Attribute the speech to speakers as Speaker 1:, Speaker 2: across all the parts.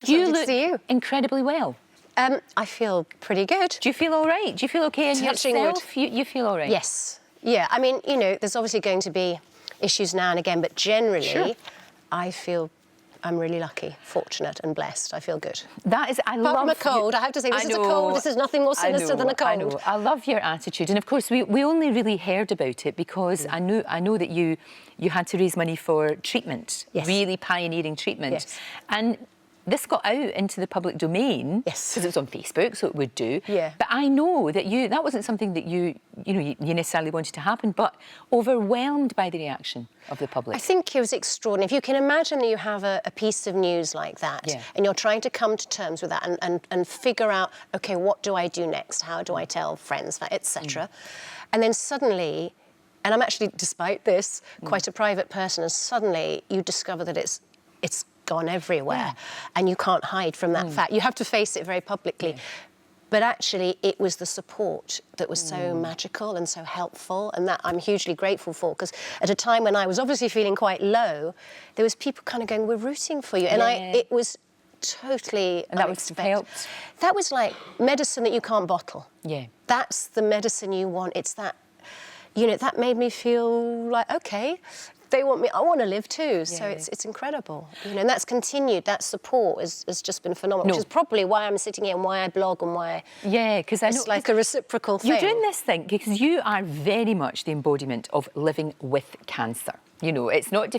Speaker 1: You look
Speaker 2: incredibly well.
Speaker 1: I feel pretty good.
Speaker 2: Do you feel all right? Do you feel okay in yourself? You feel all right?
Speaker 1: Yes. Yeah, I mean, you know, there's obviously going to be issues now and again, but generally, I feel I'm really lucky, fortunate and blessed. I feel good.
Speaker 2: That is, I love...
Speaker 1: Apart from a cold, I have to say, this is a cold. This is nothing more sinister than a cold.
Speaker 2: I know. I love your attitude. And of course, we only really heard about it because I know that you had to raise money for treatment, really pioneering treatment. Yes. And this got out into the public domain because it was on Facebook, so it would do. Yeah. But I know that that wasn't something that you necessarily wanted to happen, but overwhelmed by the reaction of the public.
Speaker 1: I think it was extraordinary. If you can imagine that you have a piece of news like that, and you're trying to come to terms with that and figure out, okay, what do I do next? How do I tell friends, etc. And then suddenly, and I'm actually, despite this, quite a private person, and suddenly you discover that it's gone everywhere, and you can't hide from that fact. You have to face it very publicly. But actually, it was the support that was so magical and so helpful, and that I'm hugely grateful for, because at a time when I was obviously feeling quite low, there was people kind of going, we're rooting for you. And it was totally
Speaker 2: and that was helped.
Speaker 1: That was like medicine that you can't bottle.
Speaker 2: Yeah.
Speaker 1: That's the medicine you want. It's that, you know, that made me feel like, okay, they want me, I want to live too. So it's incredible. You know, and that's continued. That support has just been phenomenal, which is probably why I'm sitting here and why I blog and why...
Speaker 2: Yeah, because I know...
Speaker 1: It's like a reciprocal thing.
Speaker 2: You're doing this thing because you are very much the embodiment of living with cancer. You know, it's not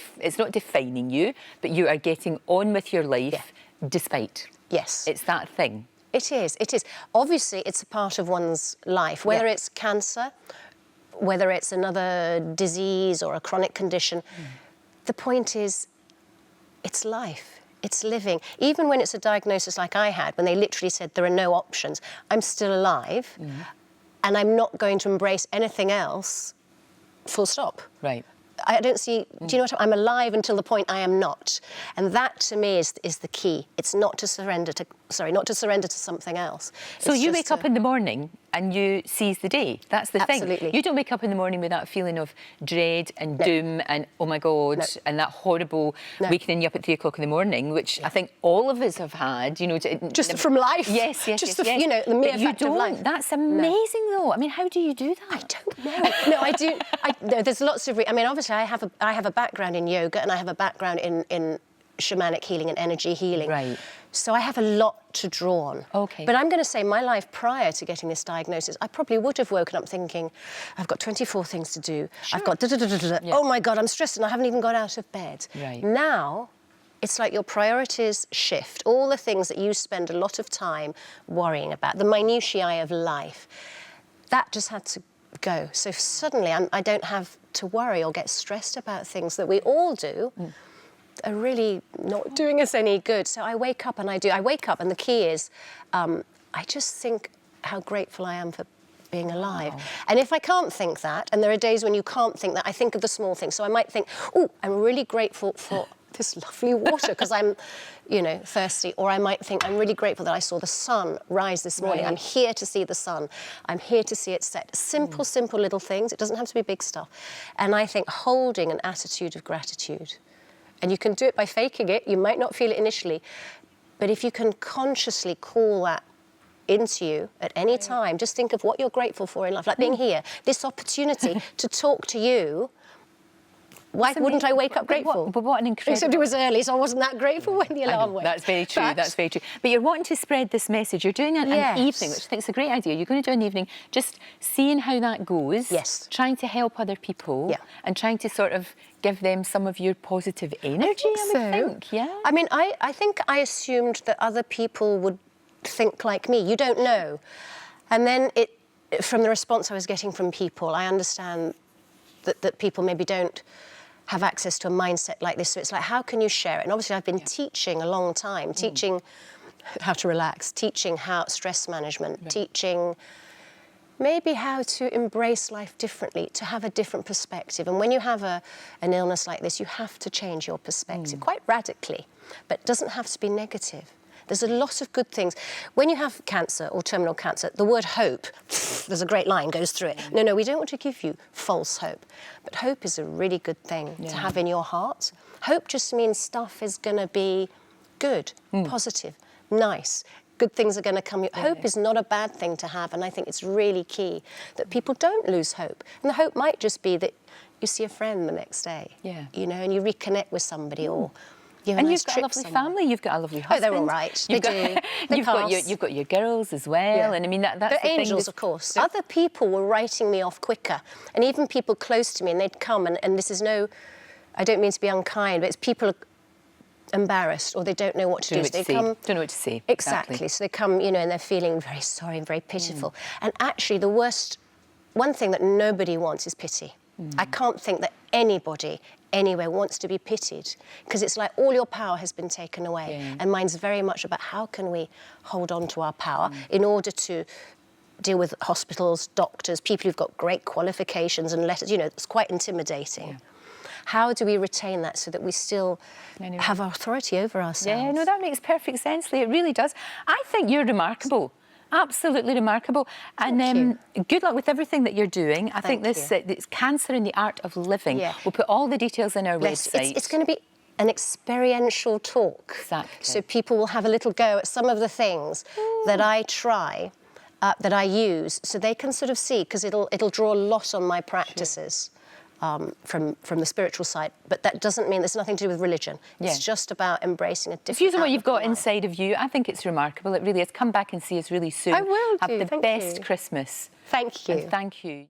Speaker 2: defining you, but you are getting on with your life despite.
Speaker 1: Yes.
Speaker 2: It's that thing.
Speaker 1: It is, it is. Obviously, it's a part of one's life, whether it's cancer, whether it's another disease or a chronic condition. The point is, it's life, it's living. Even when it's a diagnosis like I had, when they literally said there are no options, I'm still alive, and I'm not going to embrace anything else, full stop.
Speaker 2: Right.
Speaker 1: I don't see, do you know what, I'm alive until the point I am not. And that, to me, is the key. It's not to surrender to, not to surrender to something else.
Speaker 2: So you wake up in the morning and you seize the day. That's the thing.
Speaker 1: Absolutely.
Speaker 2: You don't wake up in the morning with that feeling of dread and doom and, oh my God, and that horrible waking you up at 3 o'clock in the morning, which I think all of us have had, you know.
Speaker 1: Just from life.
Speaker 2: Yes.
Speaker 1: You know, the mere fact of life.
Speaker 2: That's amazing, though. I mean, how do you do that?
Speaker 1: I don't know. No, I do. No, there's lots of... I mean, obviously, I have a background in yoga, and I have a background in shamanic healing and energy healing. Right. So I have a lot to draw on. Okay. But I'm going to say my life prior to getting this diagnosis, I probably would have woken up thinking, I've got 24 things to do. Sure. I've got oh my God, I'm stressed and I haven't even got out of bed. Right. Now, it's like your priorities shift. All the things that you spend a lot of time worrying about, the minutiae of life, that just had to go. So suddenly I don't have to worry or get stressed about things that we all do. Are really not doing us any good. So I wake up and I wake up and the key is, I just think how grateful I am for being alive. Wow. And if I can't think that, and there are days when you can't think that, I think of the small things. So I might think, oh, I'm really grateful for this lovely water because I'm, you know, thirsty. Or I might think, I'm really grateful that I saw the sun rise this morning. Right. I'm here to see the sun. I'm here to see it set. Simple, simple little things. It doesn't have to be big stuff. And I think holding an attitude of gratitude, and you can do it by faking it. You might not feel it initially. But if you can consciously call that into you at any time, just think of what you're grateful for in life, like being here, this opportunity to talk to you. Why wouldn't I wake up grateful?
Speaker 2: But what an incredible...
Speaker 1: Except it was early, so I wasn't that grateful when the alarm went.
Speaker 2: That's very true, that's very true. But you're wanting to spread this message. You're doing an evening, which I think is a great idea. You're going to do an evening, just seeing how that goes. Yes. Trying to help other people. Yeah. And trying to sort of give them some of your positive energy, I would think. Yeah.
Speaker 1: I mean, I think I assumed that other people would think like me. You don't know. And then from the response I was getting from people, I understand that people maybe don't have access to a mindset like this. So it's like, how can you share it? And obviously I've been teaching a long time, teaching how to relax, teaching how stress management, teaching maybe how to embrace life differently, to have a different perspective. And when you have an illness like this, you have to change your perspective quite radically, but it doesn't have to be negative. There's a lot of good things. When you have cancer or terminal cancer, the word hope, there's a great line goes through it. No, we don't want to give you false hope. But hope is a really good thing to have in your heart. Hope just means stuff is going to be good, positive, nice. Good things are going to come. Hope is not a bad thing to have, and I think it's really key that people don't lose hope. And the hope might just be that you see a friend the next day, you know, and you reconnect with somebody, or you have a nice trip
Speaker 2: got a lovely
Speaker 1: somewhere.
Speaker 2: family. You've got a lovely husband.
Speaker 1: Oh, they're all right. They do.
Speaker 2: You've got your girls as well, and I mean that's
Speaker 1: they're
Speaker 2: the
Speaker 1: angels,
Speaker 2: thing.
Speaker 1: of course. Other people were writing me off quicker, and even people close to me, and they'd come, and this is no, I don't mean to be unkind, but it's people embarrassed or they don't know what to do. So they come,
Speaker 2: don't know what to say.
Speaker 1: Exactly. So they come, you know, and they're feeling very sorry and very pitiful. And actually, one thing that nobody wants is pity. I can't think that anybody anywhere wants to be pitied, because it's like all your power has been taken away. And mine's very much about how can we hold on to our power in order to deal with hospitals, doctors, people who've got great qualifications and letters. You know, it's quite intimidating. How do we retain that so that we still have authority over ourselves?
Speaker 2: Yeah, no, that makes perfect sense, Leah. It really does. I think you're remarkable. Absolutely remarkable. And good luck with everything that you're doing. I think this Cancer in the Art of Living. We'll put all the details in our website.
Speaker 1: It's going to be an experiential talk.
Speaker 2: Exactly.
Speaker 1: So people will have a little go at some of the things that I try, that I use, so they can sort of see, because it'll draw a lot on my practices. From the spiritual side, but that doesn't mean there's nothing to do with religion. It's just about embracing a different.
Speaker 2: It's using what you've got inside of you. I think it's remarkable. It really is. Come back and see us really soon.
Speaker 1: I will do.
Speaker 2: Have the best Christmas.
Speaker 1: Thank you.
Speaker 2: And thank you.